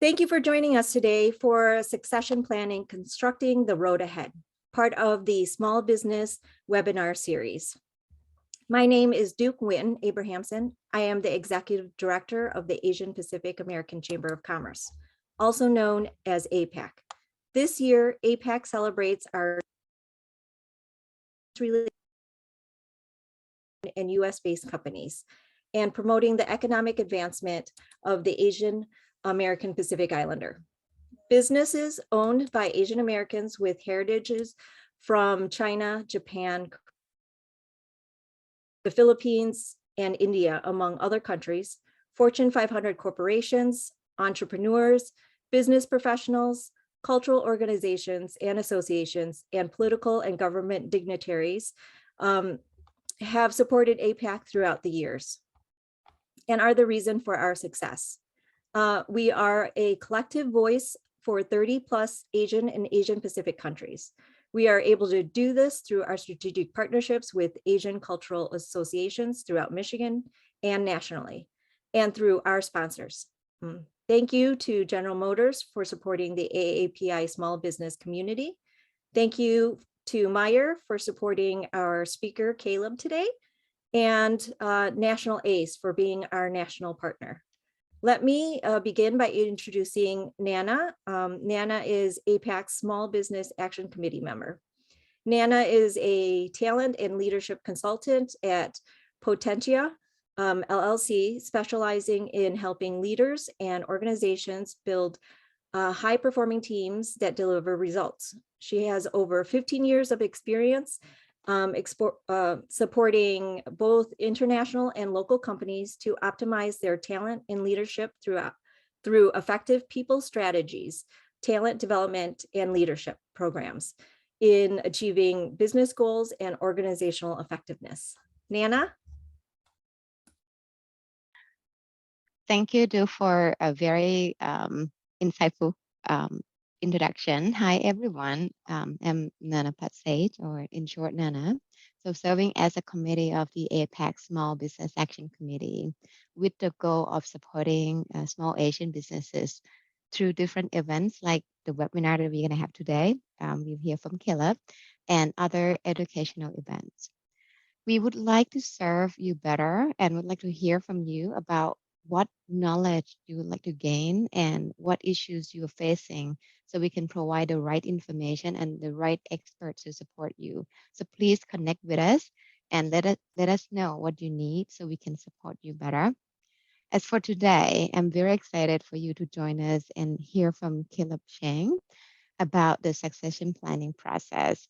Thank you for joining us today for Succession Planning, Constructing the Road Ahead, part of the Small Business webinar series. My name is Duke Wynn Abrahamson. I am the Executive Director of the Asian Pacific American Chamber of Commerce, also known as APAC. This year, APAC celebrates our and US-based companies and promoting the economic advancement of the Asian American Pacific Islander. Businesses owned by Asian Americans with heritages from China, Japan, the Philippines, and India, among other countries, Fortune 500 corporations, entrepreneurs, business professionals, cultural organizations and associations, and political and government dignitaries have supported APAC throughout the years and are the reason for our success. We are a collective voice for 30 plus Asian and Asian Pacific countries. We are able to do this through our strategic partnerships with Asian cultural associations throughout Michigan and nationally, and through our sponsors. Thank you to General Motors for supporting the AAPI small business community. Thank you to Meijer for supporting our speaker, Caleb, today, and National ACE for being our national partner. Let me begin by introducing Nana. Nana is APAC's Small Business Action Committee member. Nana is a talent and leadership consultant at Potentia LLC, specializing in helping leaders and organizations build high-performing teams that deliver results. She has over 15 years of experience supporting both international and local companies to optimize their talent and leadership through effective people strategies, talent development, and leadership programs in achieving business goals and organizational effectiveness. Nana? Thank you, Du, for a very insightful introduction. Hi, everyone. I'm Nana Patsage, or in short, Nana. So serving as a committee of the APAC Small Business Action Committee with the goal of supporting small Asian businesses through different events like the webinar that we're going to have today. We'll hear from Caleb and other educational events. We would like to serve you better and would like to hear from you about what knowledge you would like to gain and what issues you are facing so we can provide the right information and the right experts to support you. So please connect with us and let us know what you need so we can support you better. As for today, I'm very excited for you to join us and hear from caleb.sheng about the succession planning process.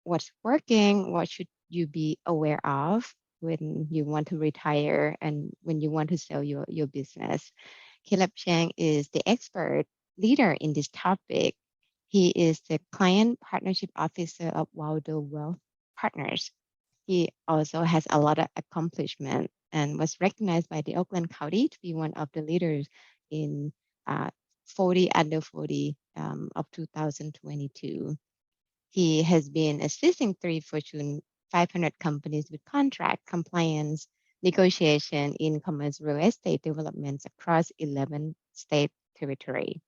What's working, what should you be aware of when you want to retire and when you want to sell your business. Caleb.sheng is the expert leader in this topic. He is the Client Partnership Officer of Waldo Wealth Partners. He also has a lot of accomplishment and was recognized by the Oakland County to be one of the leaders in 40 under 40 of 2022. He has been assisting 3 Fortune 500 companies with contract compliance, negotiation, e-commerce, real estate developments across 11 state territory.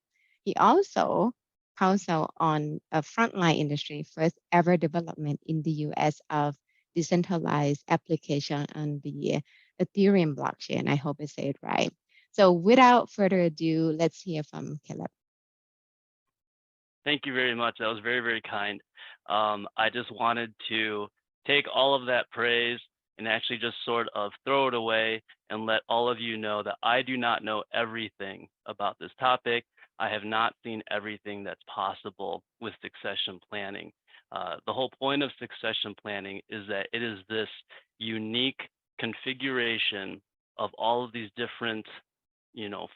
He also counsel on a frontline industry first ever development in the US of decentralized application on the Ethereum blockchain. I hope I say it right. So without further ado, let's hear from Caleb. Thank you very much. That was very, very kind. I just wanted to take all of that praise and actually just sort of throw it away and let all of you know that I do not know everything about this topic. I have not seen everything that's possible with succession planning. The whole point of succession planning is that it is this unique configuration of all of these different,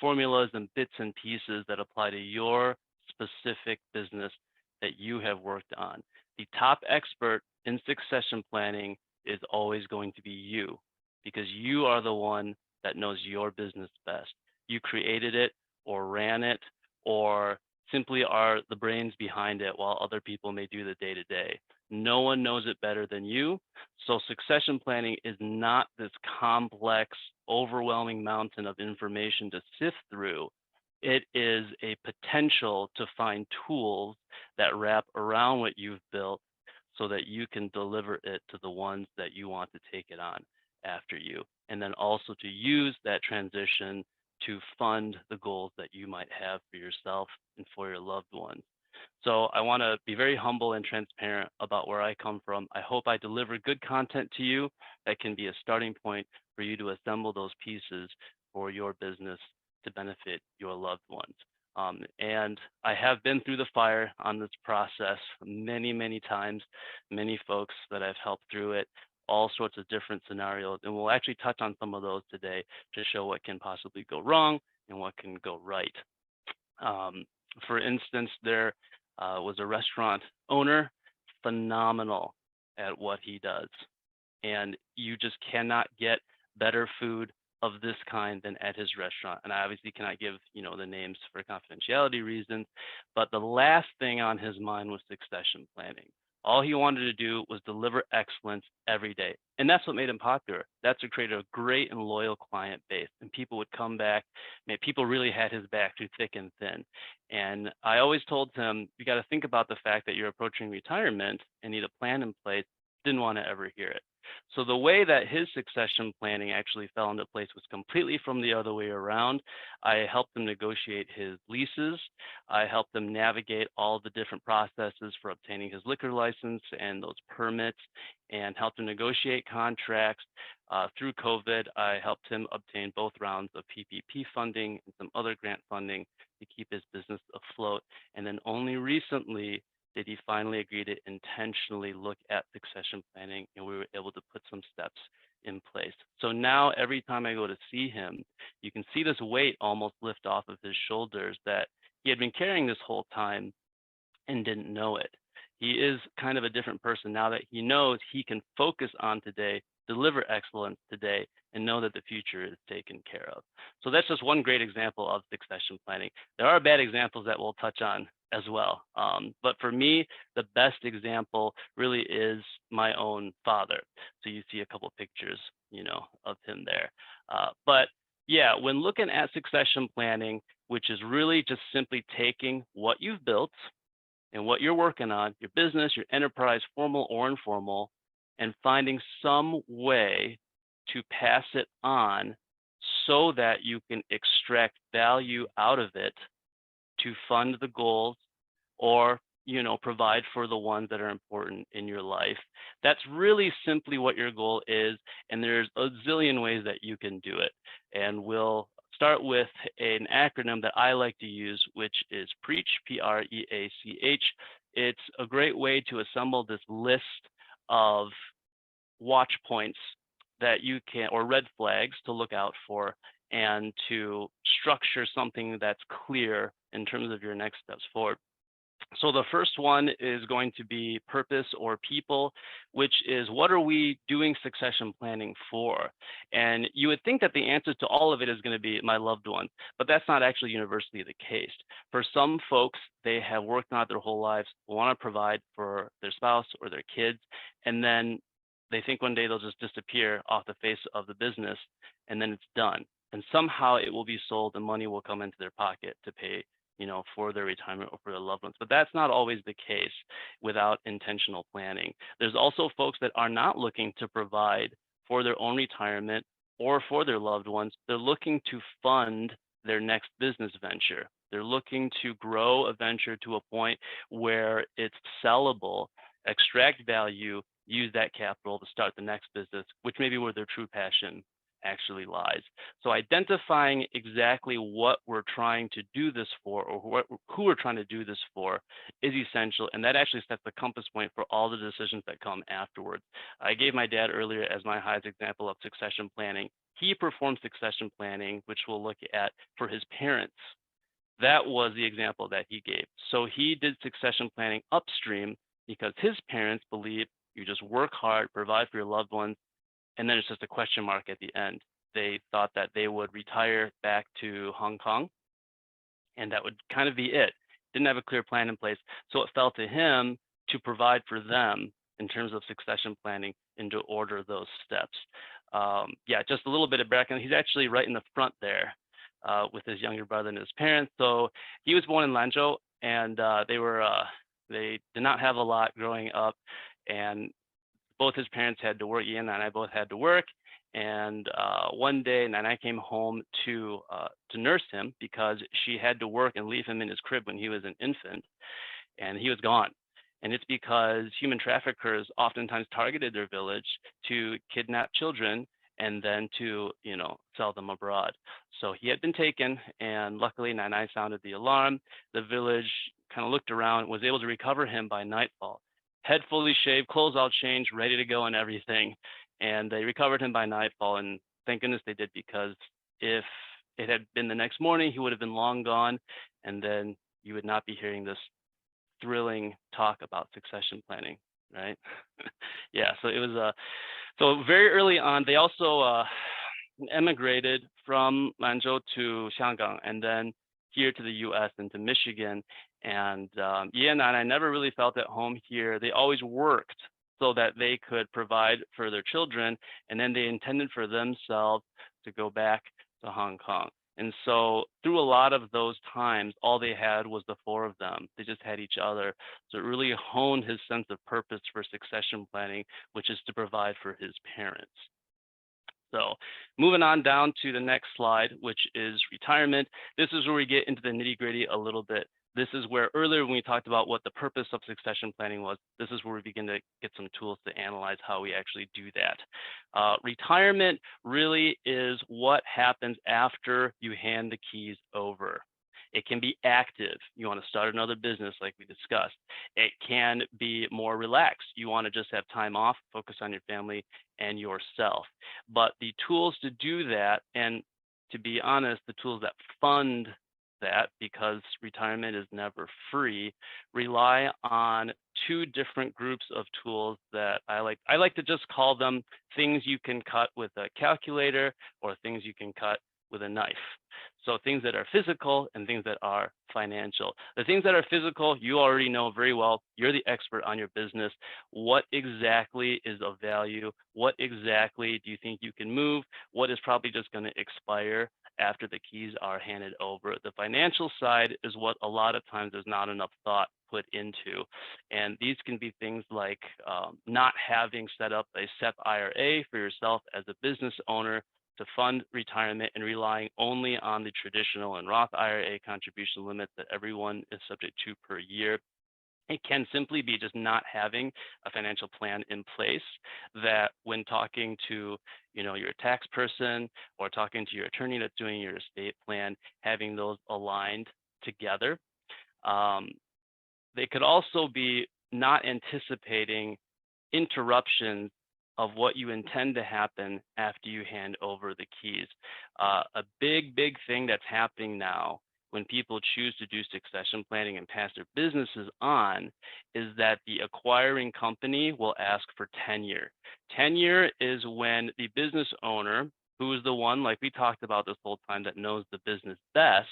formulas and bits and pieces that apply to your specific business that you have worked on. The top expert in succession planning is always going to be you, because you are the one that knows your business best. You created it or ran it or simply are the brains behind it while other people may do the day-to-day. No one knows it better than you. So succession planning is not this complex, overwhelming mountain of information to sift through. it is a potential to find tools that wrap around what you've built so that you can deliver it to the ones that you want to take it on after you. And then also to use that transition to fund the goals that you might have for yourself and for your loved ones. So I want to be very humble and transparent about where I come from. I hope I deliver good content to you that can be a starting point for you to assemble those pieces for your business to benefit your loved ones. And I have been through the fire on this process many, many times, many folks that I've helped through it, all sorts of different scenarios. And we'll actually touch on some of those today to show what can possibly go wrong and what can go right. For instance, there was a restaurant owner, phenomenal at what he does. And you just cannot get better food of this kind than at his restaurant. And I obviously cannot give, the names for confidentiality reasons, but the last thing on his mind was succession planning. All he wanted to do was deliver excellence every day. And that's what made him popular. That's what created a great and loyal client base. And people would come back. People really had his back through thick and thin. And I always told him, you got to think about the fact that you're approaching retirement and need a plan in place. Didn't want to ever hear it. So the way that his succession planning actually fell into place was completely from the other way around. I helped him negotiate his leases. I helped him navigate all the different processes for obtaining his liquor license and those permits, and helped him negotiate contracts. Through COVID, I helped him obtain both rounds of PPP funding and some other grant funding to keep his business afloat. And then only recently did he finally agree to intentionally look at succession planning, and we were able to put some steps in place. So now every time I go to see him, you can see this weight almost lift off of his shoulders that he had been carrying this whole time and didn't know it. He is kind of a different person now that he knows he can focus on today, deliver excellence today, and know that the future is taken care of. So that's just one great example of succession planning. There are bad examples that we'll touch on as well. But for me, the best example really is my own father. So you see a couple pictures, of him there. But yeah, when looking at succession planning, which is really just simply taking what you've built and what you're working on, your business, your enterprise, formal or informal, and finding some way to pass it on so that you can extract value out of it to fund the goals or provide for the ones that are important in your life. That's really simply what your goal is, and there's a zillion ways that you can do it. And we'll start with an acronym that I like to use, which is PREACH, P-R-E-A-C-H. It's a great way to assemble this list of watch points that you can, or red flags to look out for, and to structure something that's clear in terms of your next steps forward. So the first one is going to be purpose or people, which is what are we doing succession planning for? And you would think that the answer to all of it is going to be my loved ones, but that's not actually universally the case. For some folks, they have worked on it their whole lives, want to provide for their spouse or their kids, and then they think one day they'll just disappear off the face of the business, and then it's done. And somehow it will be sold and money will come into their pocket to pay for their retirement or for their loved ones. But that's not always the case without intentional planning. There's also folks that are not looking to provide for their own retirement or for their loved ones. They're looking to fund their next business venture. They're looking to grow a venture to a point where it's sellable, extract value, use that capital to start the next business, which may be where their true passion actually lies. So identifying exactly what we're trying to do this for, or who we're trying to do this for, is essential, and that actually sets the compass point for all the decisions that come afterwards. I gave my dad earlier as my highest example of succession planning. He performed succession planning, which we'll look at, for his parents. That was the example that he gave. So he did succession planning upstream because his parents believed you just work hard, provide for your loved ones, and then it's just a question mark at the end. They thought that they would retire back to Hong Kong, and that would kind of be it. Didn't have a clear plan in place. So it fell to him to provide for them in terms of succession planning and to order those steps. Yeah, just a little bit of background. He's actually right in the front there. with his younger brother and his parents. So he was born in Lanzhou, and they did not have a lot growing up, and both his parents had to work. Ian and I both had to work, and one day Nana came home to nurse him because she had to work and leave him in his crib when he was an infant, and he was gone. And it's because human traffickers oftentimes targeted their village to kidnap children and then to, sell them abroad. So he had been taken, and luckily Nana sounded the alarm. The village kind of looked around, was able to recover him by nightfall. Head fully shaved, clothes all changed, ready to go and everything. And they recovered him by nightfall, and thank goodness they did, because if it had been the next morning, he would have been long gone, and then you would not be hearing this thrilling talk about succession planning, right? Yeah, so it was so very early on. They also emigrated from Lanzhou to Shanghai, and then here to the U.S. and to Michigan. And Ian and I never really felt at home here. They always worked so that they could provide for their children, and then they intended for themselves to go back to Hong Kong. And so through a lot of those times, all they had was the four of them. They just had each other. So it really honed his sense of purpose for succession planning, which is to provide for his parents. So moving on down to the next slide, which is retirement. This is where we get into the nitty gritty a little bit. This is where earlier when we talked about what the purpose of succession planning was, this is where we begin to get some tools to analyze how we actually do that. Retirement really is what happens after you hand the keys over. It can be active. You want to start another business like we discussed. It can be more relaxed. You want to just have time off, focus on your family and yourself. But the tools to do that, and to be honest, the tools that fund that, because retirement is never free, rely on two different groups of tools that I like to just call them things you can cut with a calculator or things you can cut with a knife. So things that are physical and things that are financial. The things that are physical, you already know very well. You're the expert on your business. What exactly is of value? What exactly do you think you can move? What is probably just going to expire after the keys are handed over? The financial side is what a lot of times there's not enough thought put into. And these can be things like not having set up a SEP IRA for yourself as a business owner to fund retirement and relying only on the traditional and Roth IRA contribution limits that everyone is subject to per year. It can simply be just not having a financial plan in place, that when talking to your tax person or talking to your attorney that's doing your estate plan, having those aligned together. They could also be not anticipating interruptions of what you intend to happen after you hand over the keys. A big thing that's happening now when people choose to do succession planning and pass their businesses on is that the acquiring company will ask for tenure. Tenure is when the business owner, who is the one, like we talked about this whole time, that knows the business best,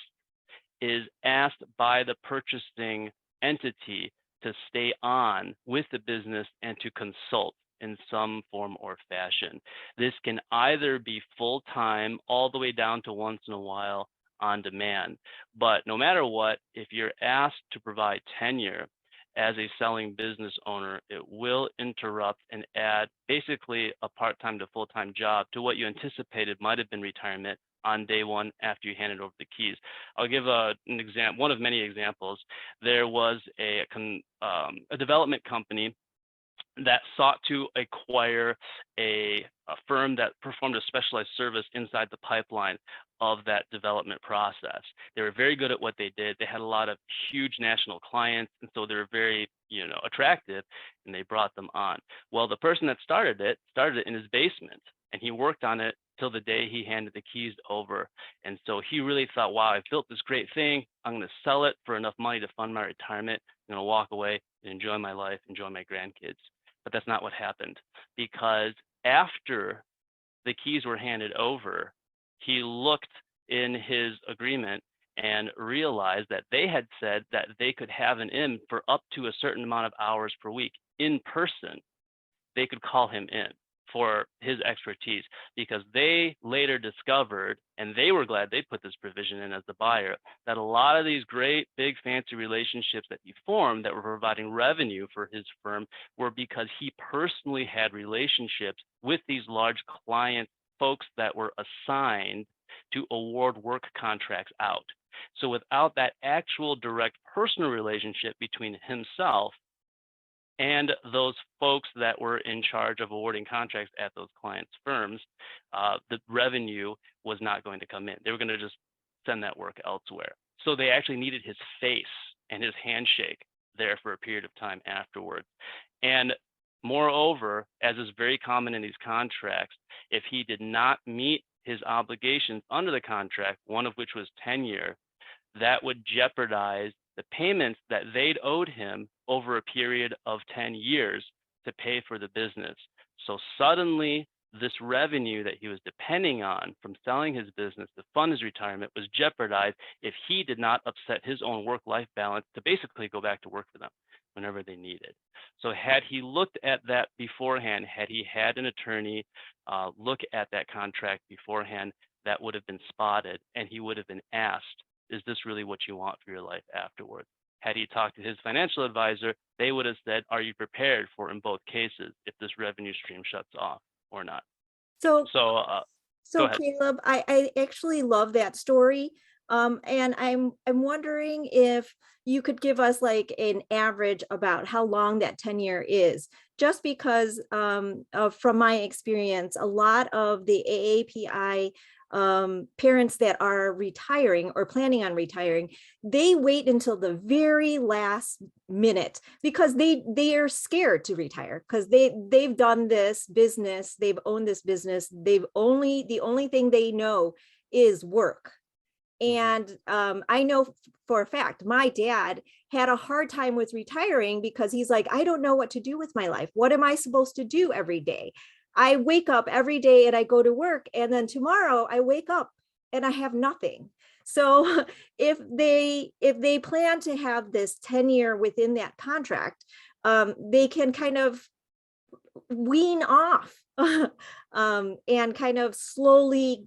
is asked by the purchasing entity to stay on with the business and to consult in some form or fashion. This can either be full-time all the way down to once in a while on demand. But no matter what, if you're asked to provide tenure as a selling business owner, it will interrupt and add basically a part-time to full-time job to what you anticipated might have been retirement on day one after you handed over the keys. I'll give an example, one of many examples. There was a development company that sought to acquire a firm that performed a specialized service inside the pipeline of that development process. They were very good at what they did. They had a lot of huge national clients, and so they were very, attractive, and they brought them on. Well, the person that started it in his basement, and he worked on it till the day he handed the keys over. And so he really thought, wow, I've built this great thing. I'm going to sell it for enough money to fund my retirement. I'm going to walk away and enjoy my life, enjoy my grandkids. But that's not what happened, because after the keys were handed over, he looked in his agreement and realized that they had said that they could have him for up to a certain amount of hours per week in person. They could call him in. for his expertise, because they later discovered, and they were glad they put this provision in as the buyer, that a lot of these great big fancy relationships that he formed that were providing revenue for his firm were because he personally had relationships with these large client folks that were assigned to award work contracts out. So without that actual direct personal relationship between himself and those folks that were in charge of awarding contracts at those clients' firms, the revenue was not going to come in. They were going to just send that work elsewhere. So they actually needed his face and his handshake there for a period of time afterwards. And moreover, as is very common in these contracts, if he did not meet his obligations under the contract, one of which was tenure, that would jeopardize the payments that they'd owed him over a period of 10 years to pay for the business. So suddenly, this revenue that he was depending on from selling his business to fund his retirement was jeopardized if he did not upset his own work-life balance to basically go back to work for them whenever they needed. So had he looked at that beforehand, had he had an attorney look at that contract beforehand, that would have been spotted, and he would have been asked, is this really what you want for your life afterwards? Had he talked to his financial advisor, they would have said, are you prepared for, in both cases, if this revenue stream shuts off or not? So, So go ahead. Caleb, I actually love that story. And I'm wondering if you could give us like an average about how long that tenure is, just because from my experience, a lot of the AAPI parents that are retiring or planning on retiring, they wait until the very last minute because they are scared to retire because they've done this business, they've owned this business, the only thing they know is work. And I know for a fact, my dad had a hard time with retiring because he's like, I don't know what to do with my life. What am I supposed to do every day? I wake up every day and I go to work, and then tomorrow I wake up and I have nothing. So if they plan to have this tenure within that contract, they can kind of wean off and kind of slowly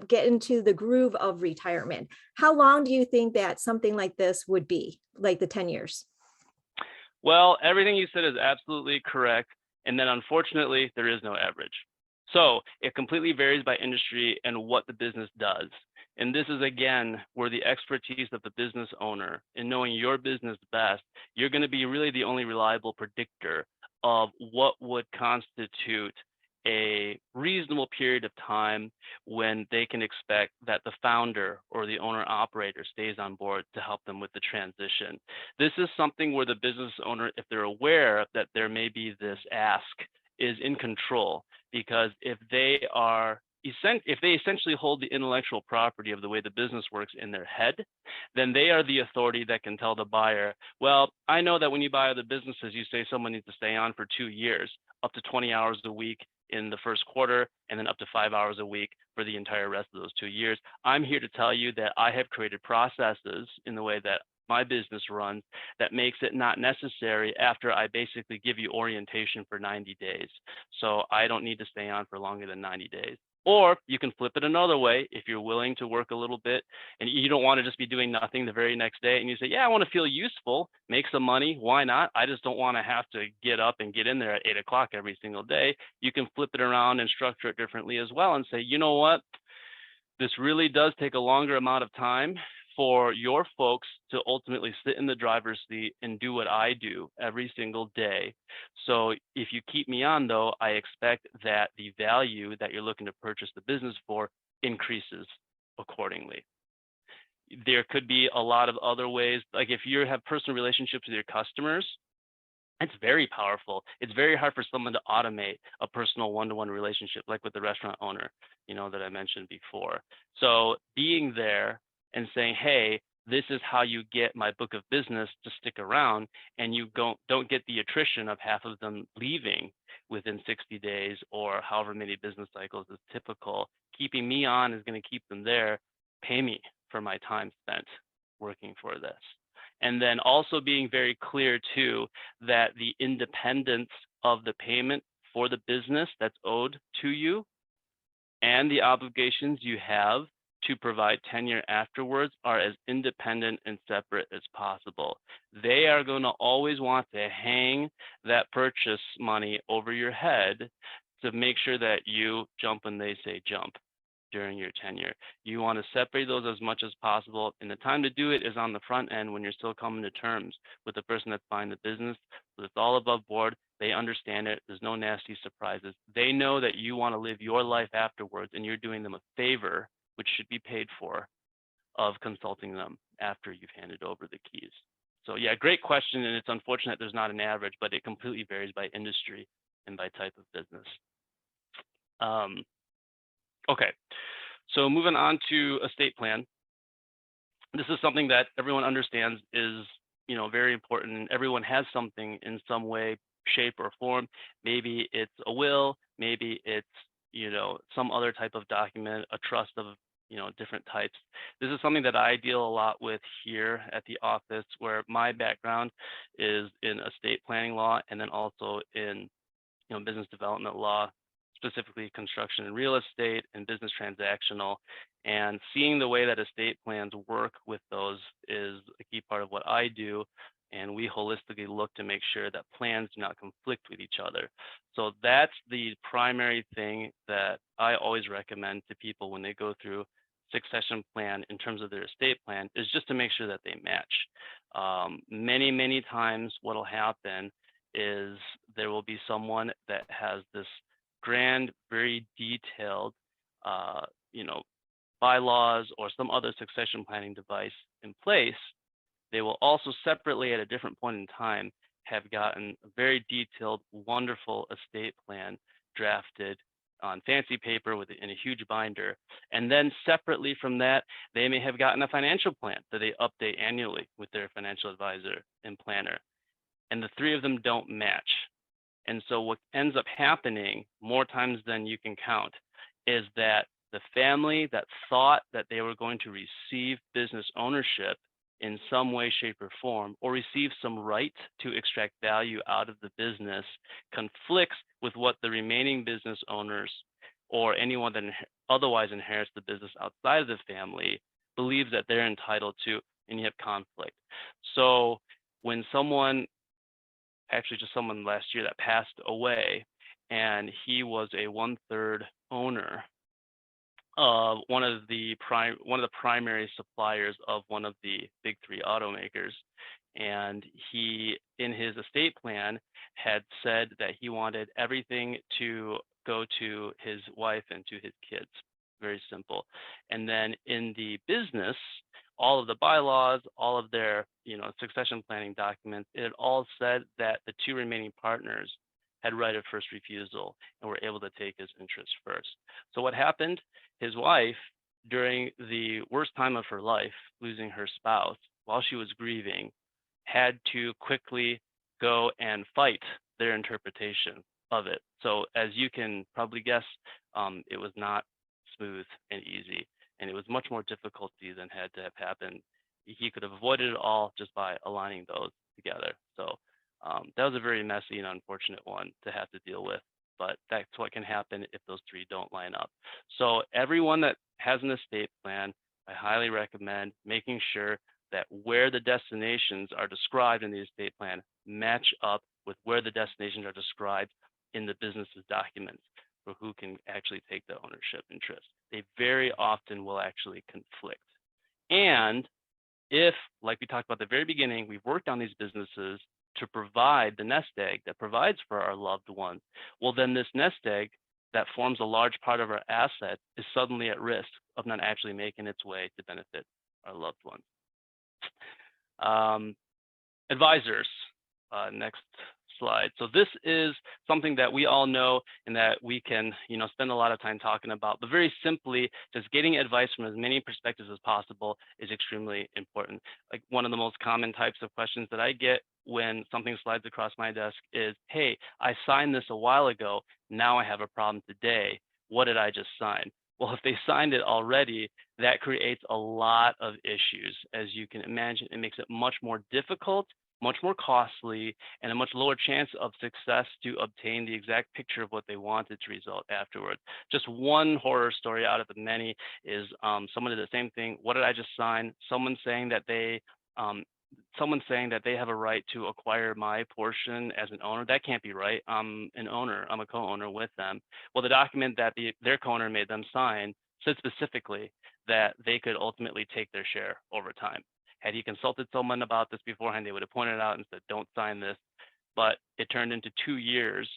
get into the groove of retirement. How long do you think that something like this would be, like the 10 years? Well, everything you said is absolutely correct. And then unfortunately, there is no average. So it completely varies by industry and what the business does. And this is, again, where the expertise of the business owner in knowing your business best, you're going to be really the only reliable predictor of what would constitute a reasonable period of time when they can expect that the founder or the owner operator stays on board to help them with the transition. This is something where the business owner, if they're aware that there may be this ask, is in control, because if they essentially hold the intellectual property of the way the business works in their head, then they are the authority that can tell the buyer, well, I know that when you buy other businesses, you say someone needs to stay on for 2 years, up to 20 hours a week in the first quarter, and then up to 5 hours a week for the entire rest of those 2 years. I'm here to tell you that I have created processes in the way that my business runs that makes it not necessary after I basically give you orientation for 90 days. So I don't need to stay on for longer than 90 days. Or you can flip it another way if you're willing to work a little bit and you don't want to just be doing nothing the very next day, and you say, yeah, I want to feel useful, make some money. Why not? I just don't want to have to get up and get in there at 8 o'clock every single day. You can flip it around and structure it differently as well and say, you know what? This really does take a longer amount of time for your folks to ultimately sit in the driver's seat and do what I do every single day. So if you keep me on, though, I expect that the value that you're looking to purchase the business for increases accordingly. There could be a lot of other ways, like if you have personal relationships with your customers, it's very powerful. It's very hard for someone to automate a personal one-to-one relationship, like with the restaurant owner, that I mentioned before. So being there and saying, hey, this is how you get my book of business to stick around, and you don't get the attrition of half of them leaving within 60 days or however many business cycles is typical. Keeping me on is going to keep them there. Pay me for my time spent working for this. And then also being very clear too that the independence of the payment for the business that's owed to you and the obligations you have to provide tenure afterwards are as independent and separate as possible. They are going to always want to hang that purchase money over your head to make sure that you jump when they say jump during your tenure. You want to separate those as much as possible, and the time to do it is on the front end when you're still coming to terms with the person that's buying the business. So it's all above board. They understand it. There's no nasty surprises. They know that you want to live your life afterwards, and you're doing them a favor, which should be paid for, of consulting them after you've handed over the keys. So yeah, great question, and it's unfortunate there's not an average, but it completely varies by industry and by type of business. Okay, so moving on to estate plan. This is something that everyone understands is, very important. Everyone has something in some way, shape, or form. Maybe it's a will, maybe it's, some other type of document, a trust of, different types. This is something that I deal a lot with here at the office, where my background is in estate planning law and then also in, business development law, specifically construction and real estate and business transactional. And seeing the way that estate plans work with those is a key part of what I do. And we holistically look to make sure that plans do not conflict with each other. So that's the primary thing that I always recommend to people when they go through succession plan in terms of their estate plan, is just to make sure that they match. Many times what will happen is there will be someone that has this grand, very detailed, bylaws or some other succession planning device in place. They will also separately at a different point in time have gotten a very detailed, wonderful estate plan drafted on fancy paper in a huge binder. And then separately from that, they may have gotten a financial plan that they update annually with their financial advisor and planner. And the three of them don't match. And so what ends up happening more times than you can count is that the family that thought that they were going to receive business ownership in some way, shape, or form, or receive some right to extract value out of the business, conflicts with what the remaining business owners or anyone that otherwise inherits the business outside of the family believes that they're entitled to, and you have conflict. So when someone last year that passed away, and he was a 1/3 owner of one of the primary suppliers of one of the big three automakers, and he, in his estate plan, had said that he wanted everything to go to his wife and to his kids. Very simple. And then in the business, all of the bylaws, all of their, succession planning documents, it all said that the two remaining partners had right of first refusal and were able to take his interest first. So what happened? His wife, during the worst time of her life, losing her spouse, while she was grieving, had to quickly go and fight their interpretation of it. So as you can probably guess, it was not smooth and easy, and it was much more difficulty than had to have happened. He could have avoided it all just by aligning those together. So that was a very messy and unfortunate one to have to deal with, but that's what can happen if those three don't line up. So everyone that has an estate plan, I highly recommend making sure that where the destinations are described in the estate plan match up with where the destinations are described in the business's documents for who can actually take the ownership interest. They very often will actually conflict. And if, like we talked about at the very beginning, we've worked on these businesses to provide the nest egg that provides for our loved ones, well, then this nest egg that forms a large part of our asset is suddenly at risk of not actually making its way to benefit our loved ones. Advisors, next slide. So this is something that we all know and that we can, spend a lot of time talking about, but very simply, just getting advice from as many perspectives as possible is extremely important. Like one of the most common types of questions that I get when something slides across my desk is, hey, I signed this a while ago, now I have a problem today. What did I just sign? Well, if they signed it already, that creates a lot of issues. As you can imagine, it makes it much more difficult much more costly, and a much lower chance of success to obtain the exact picture of what they wanted to result afterwards. Just one horror story out of the many is someone did the same thing. What did I just sign? Um, someone saying that they have a right to acquire my portion as an owner. That can't be right. I'm an owner. I'm a co-owner with them. Well, the document that their co-owner made them sign said specifically that they could ultimately take their share over time. Had he consulted someone about this beforehand, they would have pointed it out and said, don't sign this. But it turned into 2 years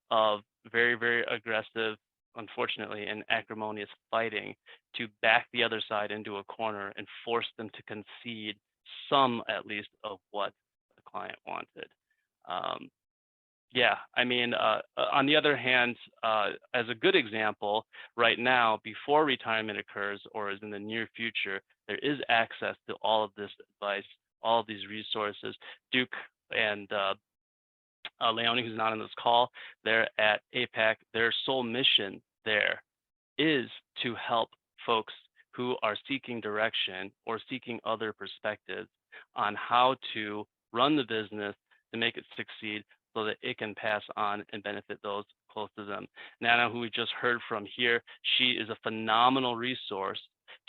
of very, very aggressive, unfortunately, and acrimonious fighting to back the other side into a corner and force them to concede some, at least, of what the client wanted. Yeah, I mean, on the other hand, as a good example, right now, before retirement occurs or is in the near future, there is access to all of this advice, all of these resources. Duke and Leonie, who's not on this call, they're at APAC. Their sole mission there is to help folks who are seeking direction or seeking other perspectives on how to run the business to make it succeed so that it can pass on and benefit those close to them. Nana, who we just heard from here, she is a phenomenal resource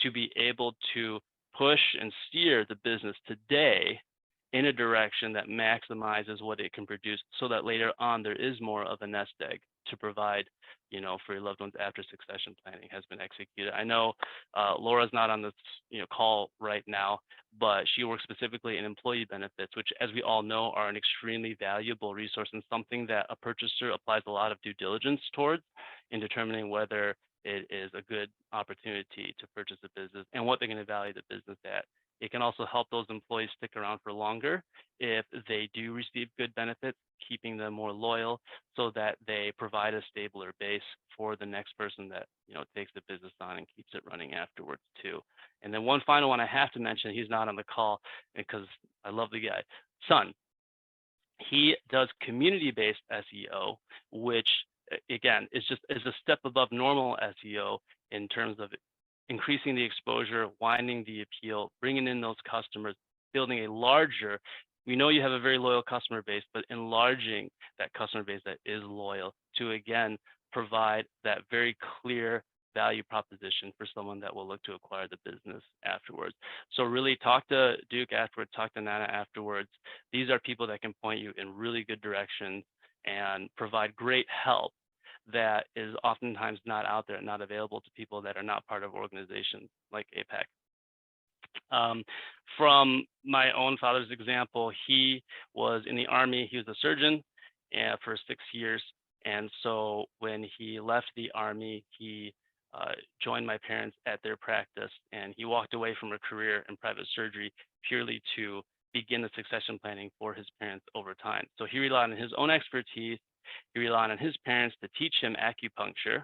to be able to push and steer the business today in a direction that maximizes what it can produce so that later on there is more of a nest egg to provide, for your loved ones after succession planning has been executed. I know Laura's not on this, call right now, but she works specifically in employee benefits, which, as we all know, are an extremely valuable resource and something that a purchaser applies a lot of due diligence towards in determining whether it is a good opportunity to purchase a business and what they're going to value the business at. It can also help those employees stick around for longer if they do receive good benefits, keeping them more loyal so that they provide a stabler base for the next person that takes the business on and keeps it running afterwards too. And then one final one I have to mention, he's not on the call because I love the guy, Sun. He does community-based SEO, which again is a step above normal SEO in terms of increasing the exposure, widening the appeal, bringing in those customers, building a larger, we know you have a very loyal customer base, but enlarging that customer base that is loyal to, again, provide that very clear value proposition for someone that will look to acquire the business afterwards. So really talk to Duke afterwards, talk to Nana afterwards. These are people that can point you in really good directions and provide great help that is oftentimes not out there, not available to people that are not part of organizations like APAC. From my own father's example, he was in the Army. He was a surgeon for 6 years. And so when he left the Army, he joined my parents at their practice, and he walked away from a career in private surgery purely to begin the succession planning for his parents over time. So he relied on his own expertise. He relied on his parents to teach him acupuncture,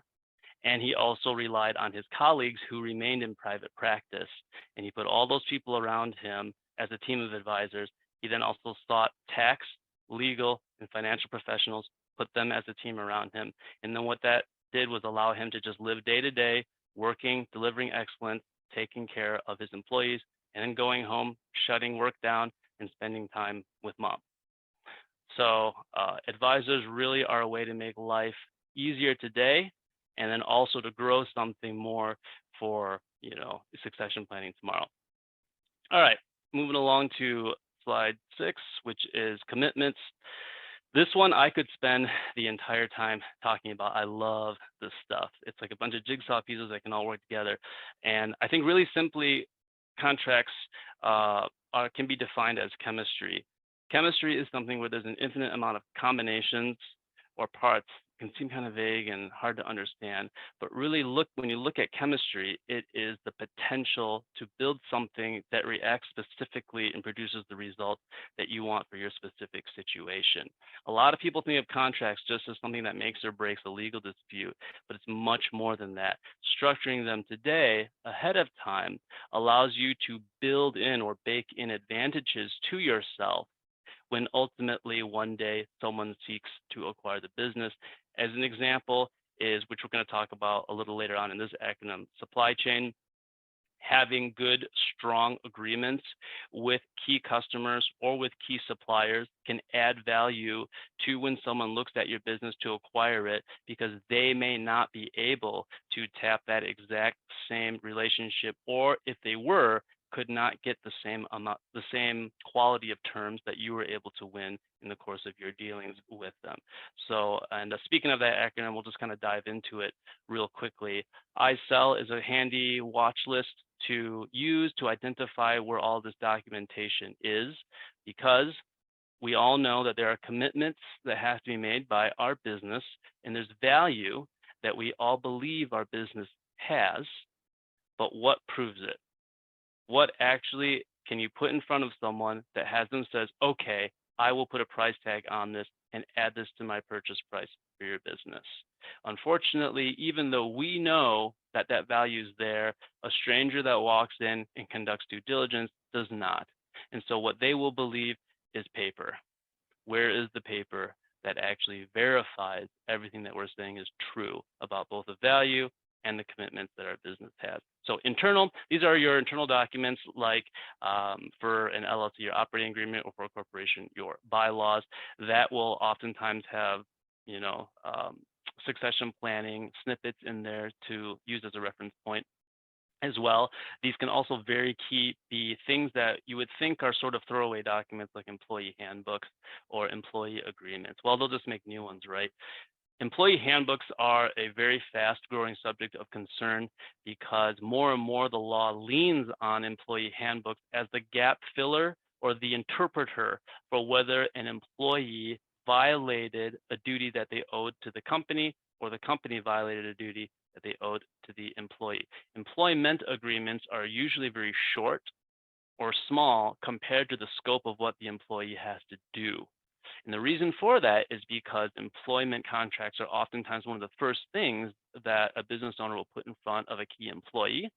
and he also relied on his colleagues who remained in private practice. And he put all those people around him as a team of advisors. He then also sought tax, legal, and financial professionals, put them as a team around him. And then what that did was allow him to just live day to day, working, delivering excellence, taking care of his employees, and then going home, shutting work down, and spending time with mom. So advisors really are a way to make life easier today, and then also to grow something more for succession planning tomorrow. All right, moving along to slide 6, which is commitments. This one I could spend the entire time talking about. I love this stuff. It's like a bunch of jigsaw pieces that can all work together. And I think really simply, contracts can be defined as chemistry. Chemistry is something where there's an infinite amount of combinations or parts. It can seem kind of vague and hard to understand, but really when you look at chemistry, it is the potential to build something that reacts specifically and produces the result that you want for your specific situation. A lot of people think of contracts just as something that makes or breaks a legal dispute, but it's much more than that. Structuring them today ahead of time allows you to build in or bake in advantages to yourself when ultimately one day someone seeks to acquire the business. As an example is, which we're going to talk about a little later on in this acronym, supply chain. having good, strong agreements with key customers or with key suppliers can add value to when someone looks at your business to acquire it, because they may not be able to tap that exact same relationship, or if they were, could not get the same amount, the same quality of terms that you were able to win in the course of your dealings with them. So, and speaking of that acronym, we'll just kind of dive into it real quickly. ISEL is a handy watch list to use to identify where all this documentation is, because we all know that there are commitments that have to be made by our business, and there's value that we all believe our business has, but what proves it? What actually can you put in front of someone that has them says, okay, I will put a price tag on this and add this to my purchase price for your business? Unfortunately, even though we know that that value is there, a stranger that walks in and conducts due diligence does not. And so what they will believe is paper. Where is the paper that actually verifies everything that we're saying is true about both the value and the commitments that our business has? So internal, these are your internal documents, like for an LLC, your operating agreement, or for a corporation, your bylaws. That will oftentimes have, you know, succession planning snippets in there to use as a reference point as well. These can also very key be things that you would think are sort of throwaway documents, like employee handbooks or employee agreements. Well, they'll just make new ones, right? Employee handbooks are a very fast growing subject of concern, because more and more the law leans on employee handbooks as the gap filler or the interpreter for whether an employee violated a duty that they owed to the company, or the company violated a duty that they owed to the employee. Employment agreements are usually very short or small compared to the scope of what the employee has to do. And the reason for that is because employment contracts are oftentimes one of the first things that a business owner will put in front of a key employee.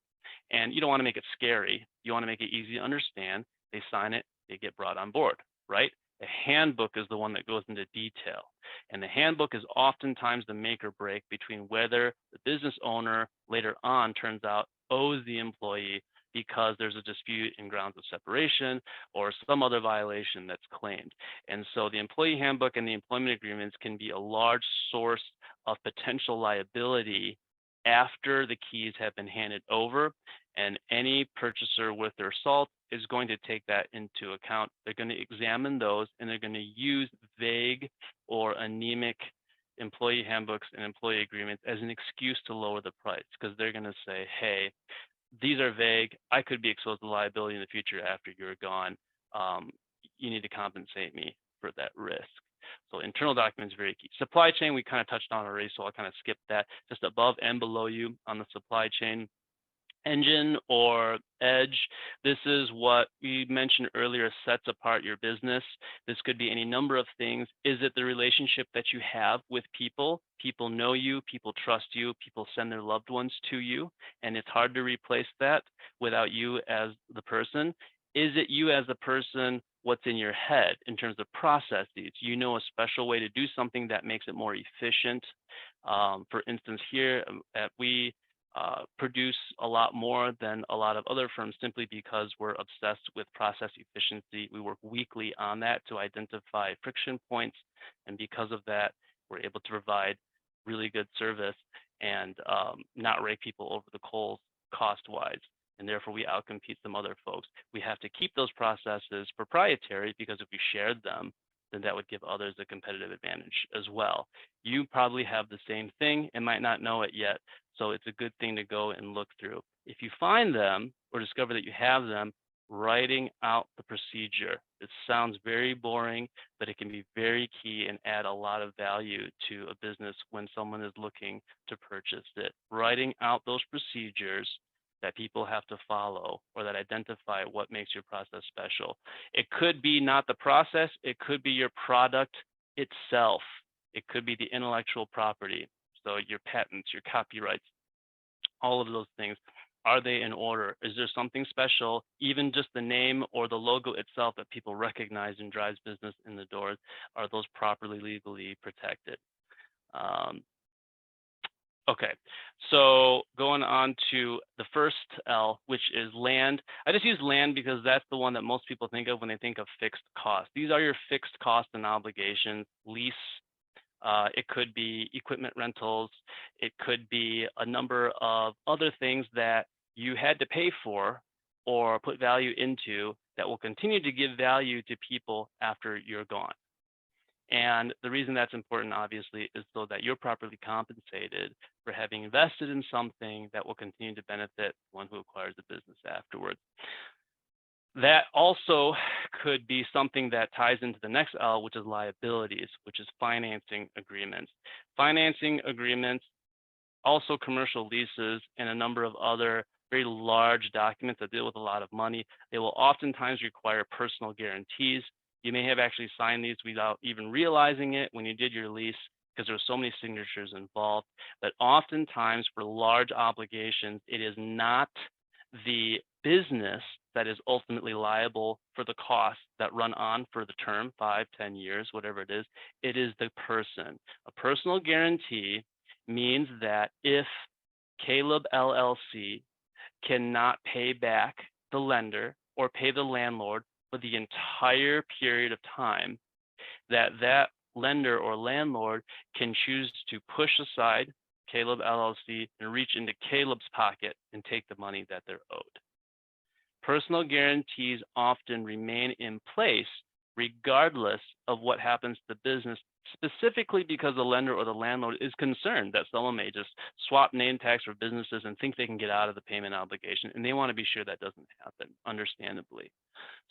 And you don't want to make it scary. You want to make it easy to understand. They sign it, they get brought on board, right? The handbook is the one that goes into detail. And the handbook is oftentimes the make or break between whether the business owner later on turns out owes the employee because there's a dispute in grounds of separation or some other violation that's claimed. And so the employee handbook and the employment agreements can be a large source of potential liability after the keys have been handed over, and any purchaser worth their salt is going to take that into account. They're going to examine those, and they're going to use vague or anemic employee handbooks and employee agreements as an excuse to lower the price, because they're going to say, hey, these are vague. I could be exposed to liability in the future after you're gone. You need to compensate me for that risk. So internal documents very key. Supply chain, we kind of touched on already, so I'll kind of skip that. Just above and below you on the supply chain, engine or edge, this is what we mentioned earlier sets apart your business. This could be any number of things. Is it the relationship that you have with people? People know you, people trust you, people send their loved ones to you, and it's hard to replace that without you as the person. Is it you as a person, what's in your head in terms of processes? You know a special way to do something that makes it more efficient. For instance, here we produce a lot more than a lot of other firms simply because we're obsessed with process efficiency. We work weekly on that to identify friction points, and because of that, we're able to provide really good service and not rake people over the coals cost-wise. And therefore, we outcompete some other folks. We have to keep those processes proprietary, because if we shared them, then that would give others a competitive advantage as well. You probably have the same thing and might not know it yet, so it's a good thing to go and look through. If you find them or discover that you have them, writing out the procedure. It sounds very boring, but it can be very key and add a lot of value to a business when someone is looking to purchase it. Writing out those procedures that people have to follow, or that identify what makes your process special. It could be not the process, it could be your product itself. It could be the intellectual property, so your patents, your copyrights, all of those things. Are they in order? Is there something special? Even just the name or the logo itself that people recognize and drives business in the doors, are those properly legally protected? Okay, so going on to the first L, which is land. I just use land because that's the one that most people think of when they think of fixed costs. These are your fixed costs and obligations. Lease, it could be equipment rentals, it could be a number of other things that you had to pay for or put value into that will continue to give value to people after you're gone. And the reason that's important, obviously, is so that you're properly compensated for having invested in something that will continue to benefit one who acquires the business afterwards. That also could be something that ties into the next L, which is liabilities, which is financing agreements. Financing agreements, also commercial leases, and a number of other very large documents that deal with a lot of money. They will oftentimes require personal guarantees. You may have actually signed these without even realizing it when you did your lease, because there were so many signatures involved. But oftentimes for large obligations, it is not the business that is ultimately liable for the costs that run on for the term, 5, 10 years, whatever it is. It is the person. A personal guarantee means that if Caleb LLC cannot pay back the lender or pay the landlord for the entire period of time, that lender or landlord can choose to push aside Caleb LLC and reach into Caleb's pocket and take the money that they're owed. Personal guarantees often remain in place regardless of what happens to the business, specifically because the lender or the landlord is concerned that someone may just swap name tags for businesses and think they can get out of the payment obligation, and they want to be sure that doesn't happen, understandably.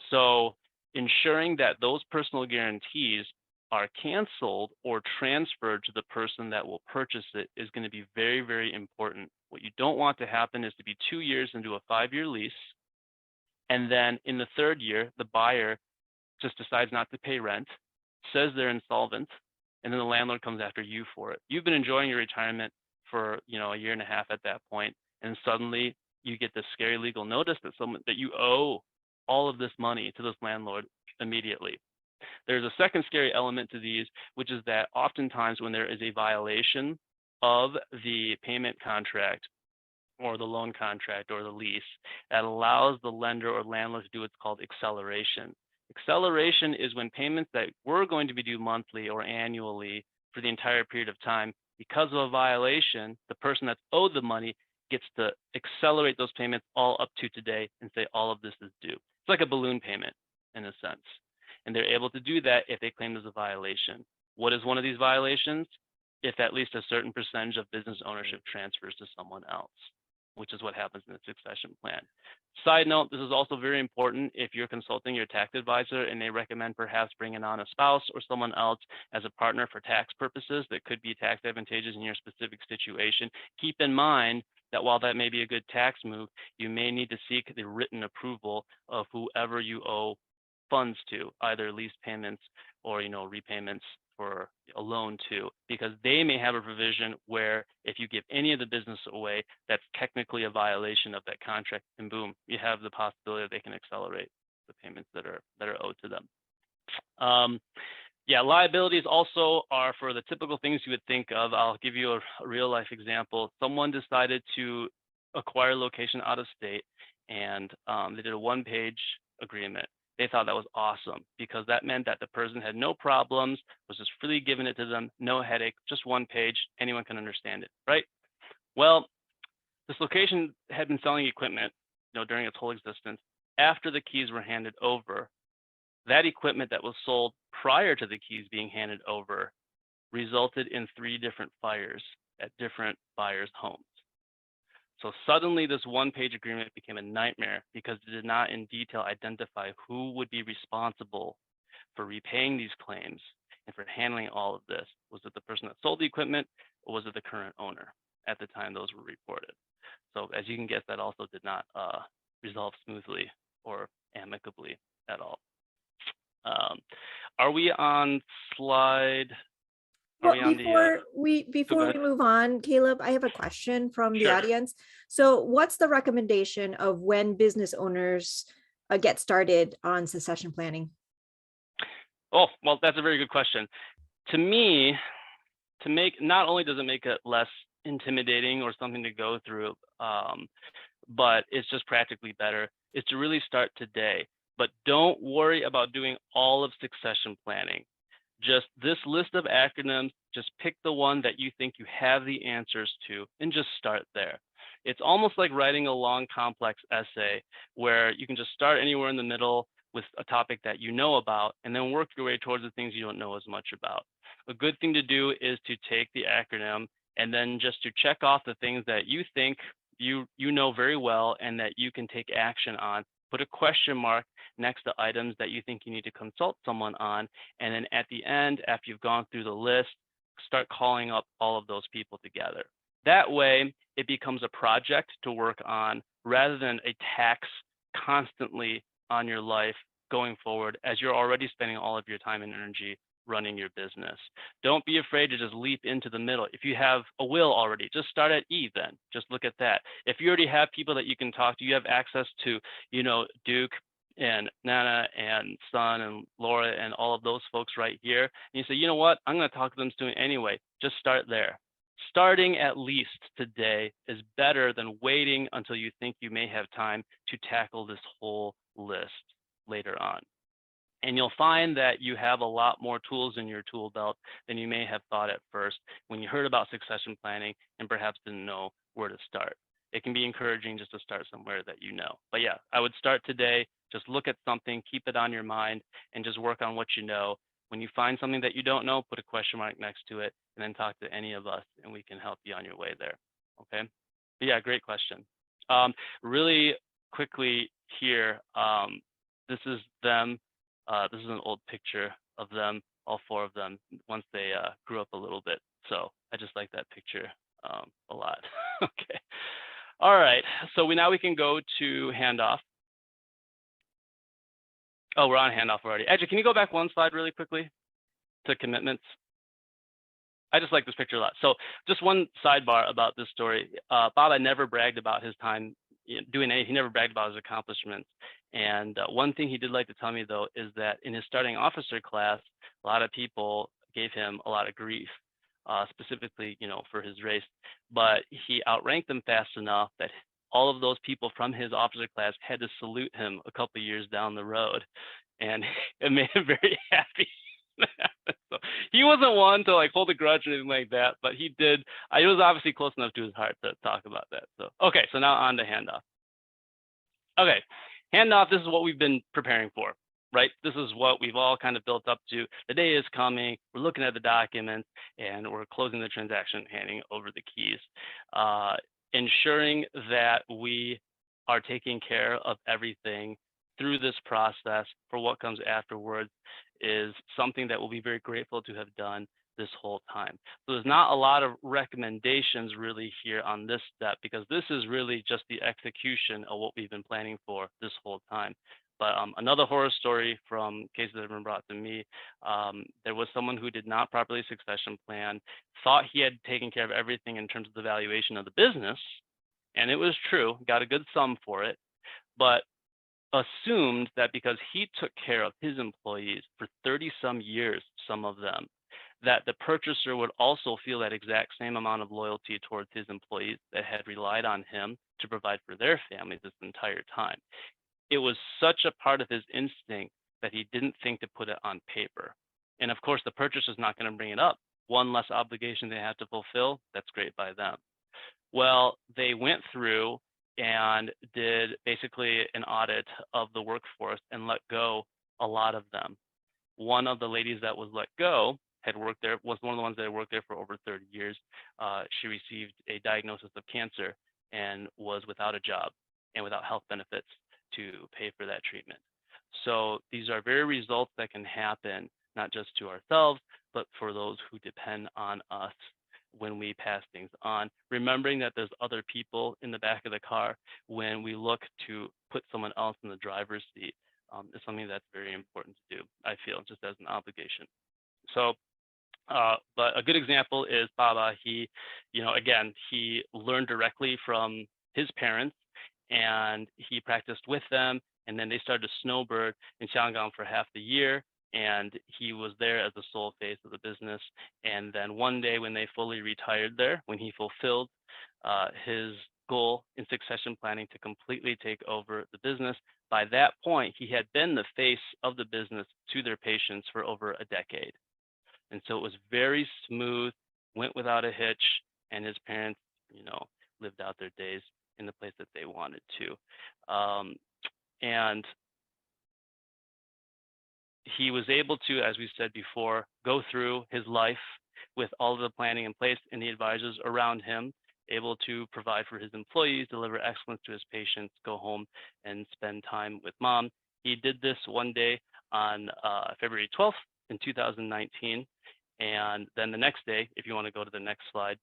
So ensuring that those personal guarantees are canceled or transferred to the person that will purchase it is going to be very, very important. What you don't want to happen is to be 2 years into a 5-year lease, and then in the 3rd year, the buyer just decides not to pay rent, says they're insolvent, and then the landlord comes after you for it. You've been enjoying your retirement for a year and a half at that point, and suddenly you get this scary legal notice that you owe all of this money to this landlord immediately. There's a second scary element to these, which is that oftentimes when there is a violation of the payment contract or the loan contract or the lease, that allows the lender or landlord to do what's called acceleration. Acceleration is when payments that were going to be due monthly or annually for the entire period of time, because of a violation, the person that's owed the money gets to accelerate those payments all up to today and say all of this is due. It's like a balloon payment in a sense. And they're able to do that if they claim there's a violation. What is one of these violations? If at least a certain percentage of business ownership transfers to someone else, which is what happens in the succession plan. Side note, this is also very important if you're consulting your tax advisor and they recommend perhaps bringing on a spouse or someone else as a partner for tax purposes that could be tax advantageous in your specific situation. Keep in mind that while that may be a good tax move, you may need to seek the written approval of whoever you owe funds to, either lease payments or repayments for a loan to, because they may have a provision where if you give any of the business away, that's technically a violation of that contract, and boom, you have the possibility that they can accelerate the payments that are owed to them. Yeah, liabilities also are for the typical things you would think of. I'll give you a real life example. Someone decided to acquire a location out of state, and they did a 1-page agreement. They thought that was awesome because that meant that the person had no problems, was just freely giving it to them, no headache, just 1 page, anyone can understand it, right? Well, this location had been selling equipment, during its whole existence. After the keys were handed over, that equipment that was sold prior to the keys being handed over resulted in 3 different fires at different buyers' homes. So suddenly this 1-page agreement became a nightmare because it did not in detail identify who would be responsible for repaying these claims and for handling all of this. Was it the person that sold the equipment, or was it the current owner at the time those were reported? So as you can guess, that also did not resolve smoothly or amicably at all. Are we on slide? Well, before we move on, Caleb, I have a question from the audience. So what's the recommendation of when business owners get started on succession planning? Oh, well, that's a very good question. To me, not only does it make it less intimidating or something to go through, but it's just practically better, is to really start today. But don't worry about doing all of succession planning. Just this list of acronyms, just pick the one that you think you have the answers to and just start there. It's almost like writing a long, complex essay where you can just start anywhere in the middle with a topic that you know about and then work your way towards the things you don't know as much about. A good thing to do is to take the acronym and then just to check off the things that you think you know very well and that you can take action on. Put a question mark next to items that you think you need to consult someone on. And then at the end, after you've gone through the list, start calling up all of those people together. That way, it becomes a project to work on rather than a tax constantly on your life going forward, as you're already spending all of your time and energy running your business. Don't be afraid to just leap into the middle. If you have a will already, just start at E then. Just look at that. If you already have people that you can talk to, you have access to, Duke and Nana and Sun and Laura and all of those folks right here. And you say, you know what, I'm going to talk to them soon anyway. Just start there. Starting at least today is better than waiting until you think you may have time to tackle this whole list later on. And you'll find that you have a lot more tools in your tool belt than you may have thought at first when you heard about succession planning and perhaps didn't know where to start. It can be encouraging just to start somewhere that you know. But yeah, I would start today. Just look at something, keep it on your mind, and just work on what you know. When you find something that you don't know, put a question mark next to it, and then talk to any of us, and we can help you on your way there. Okay? But yeah, great question. Really quickly here, this is them. This is an old picture of them, all four of them, once they grew up a little bit. So I just like that picture a lot. Okay. All right. So now we can go to handoff. Oh, we're on handoff already. Edge, can you go back one slide really quickly to commitments? I just like this picture a lot. So just one sidebar about this story. Baba never bragged about his time doing anything. He never bragged about his accomplishments. And one thing he did like to tell me, though, is that in his starting officer class, a lot of people gave him a lot of grief, specifically, for his race. But he outranked them fast enough that all of those people from his officer class had to salute him a couple of years down the road. And it made him very happy. So he wasn't one to hold a grudge or anything like that, but he did. It was obviously close enough to his heart to talk about that. So, okay, so now on to handoff. Okay, handoff, this is what we've been preparing for, right? This is what we've all kind of built up to. The day is coming, we're looking at the documents, and we're closing the transaction, handing over the keys. Ensuring that we are taking care of everything through this process for what comes afterwards is something that we'll be very grateful to have done this whole time. So there's not a lot of recommendations really here on this step, because this is really just the execution of what we've been planning for this whole time. But another horror story from cases that have been brought to me, there was someone who did not properly succession plan, thought he had taken care of everything in terms of the valuation of the business, and it was true, got a good sum for it, but assumed that because he took care of his employees for 30 some years, some of them, that the purchaser would also feel that exact same amount of loyalty towards his employees that had relied on him to provide for their families this entire time. It was such a part of his instinct that he didn't think to put it on paper. And of course, the purchaser's not going to bring it up. One less obligation they have to fulfill, that's great by them. Well, they went through and did basically an audit of the workforce and let go a lot of them. One of the ladies that was let go had worked there, was one of the ones that had worked there for over 30 years. She received a diagnosis of cancer and was without a job and without health benefits to pay for that treatment. So these are very results that can happen, not just to ourselves, but for those who depend on us when we pass things on, remembering that there's other people in the back of the car when we look to put someone else in the driver's seat is something that's very important to do, I feel, just as an obligation. So, but a good example is Baba. He, again, he learned directly from his parents and he practiced with them. And then they started to snowbird in Shangang for half the year. and he was there as the sole face of the business. And then one day when they fully retired there, when he fulfilled his goal in succession planning to completely take over the business, by that point, he had been the face of the business to their patients for over a decade. And so it was very smooth, went without a hitch, and his parents, lived out their days in the place that they wanted to. And he was able to, as we said before, go through his life with all of the planning in place and the advisors around him, able to provide for his employees, deliver excellence to his patients, go home and spend time with mom. He did this one day on February 12th in 2019. And then the next day, if you want to go to the next slide,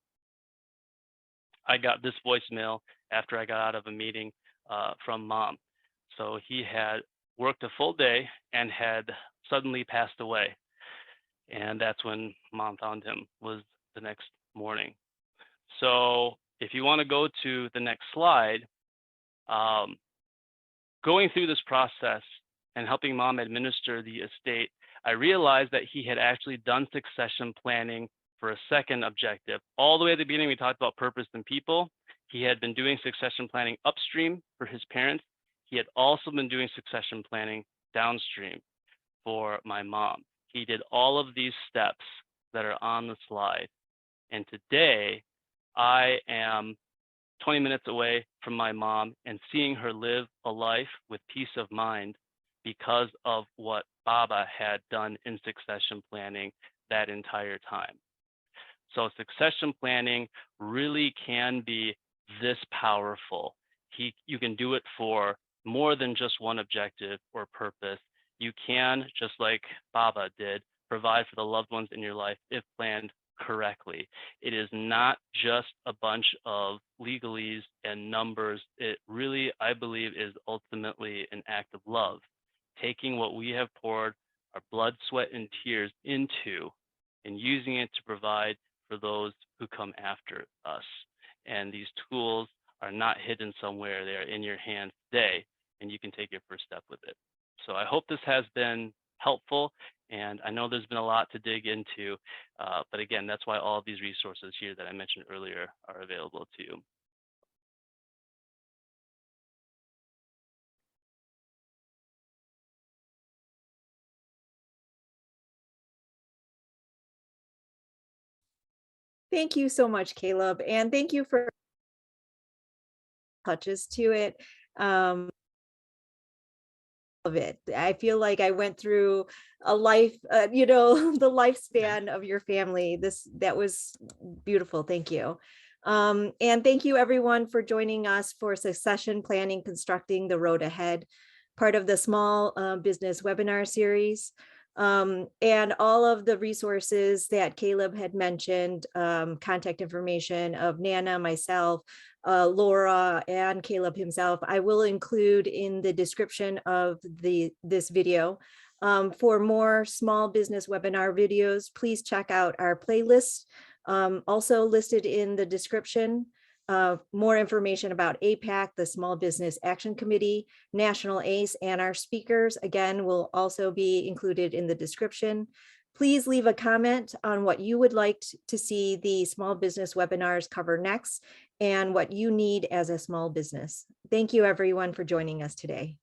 I got this voicemail after I got out of a meeting from mom. So he had worked a full day and had suddenly passed away. And that's when mom found him, was the next morning. So if you want to go to the next slide, going through this process and helping mom administer the estate, I realized that he had actually done succession planning for a second objective. All the way at the beginning, we talked about purpose and people. He had been doing succession planning upstream for his parents. He had also been doing succession planning downstream for my mom. He did all of these steps that are on the slide. And today, I am 20 minutes away from my mom and seeing her live a life with peace of mind because of what Baba had done in succession planning that entire time. So succession planning really can be this powerful. You can do it for more than just one objective or purpose. You can, just like Baba did, provide for the loved ones in your life if planned correctly. It is not just a bunch of legalese and numbers. It really, I believe, is ultimately an act of love, taking what we have poured our blood, sweat, and tears into and using it to provide for those who come after us. And these tools are not hidden somewhere. They are in your hands today, and you can take your first step with it. So I hope this has been helpful. And I know there's been a lot to dig into, but again, that's why all of these resources here that I mentioned earlier are available to you. Thank you so much, Caleb. And thank you for touches to it. Of it. I feel like I went through a life, the lifespan of your family. That was beautiful. Thank you. And thank you everyone for joining us for Succession Planning, Constructing the Road Ahead, part of the Small Business Webinar Series. And all of the resources that Caleb had mentioned, contact information of Nana, myself, Laura, and Caleb himself, I will include in the description of this video. For more small business webinar videos, please check out our playlist, also listed in the description. More information about APAC, the Small Business Action Committee, National ACE, and our speakers, again, will also be included in the description. Please leave a comment on what you would like to see the small business webinars cover next and what you need as a small business. Thank you everyone for joining us today.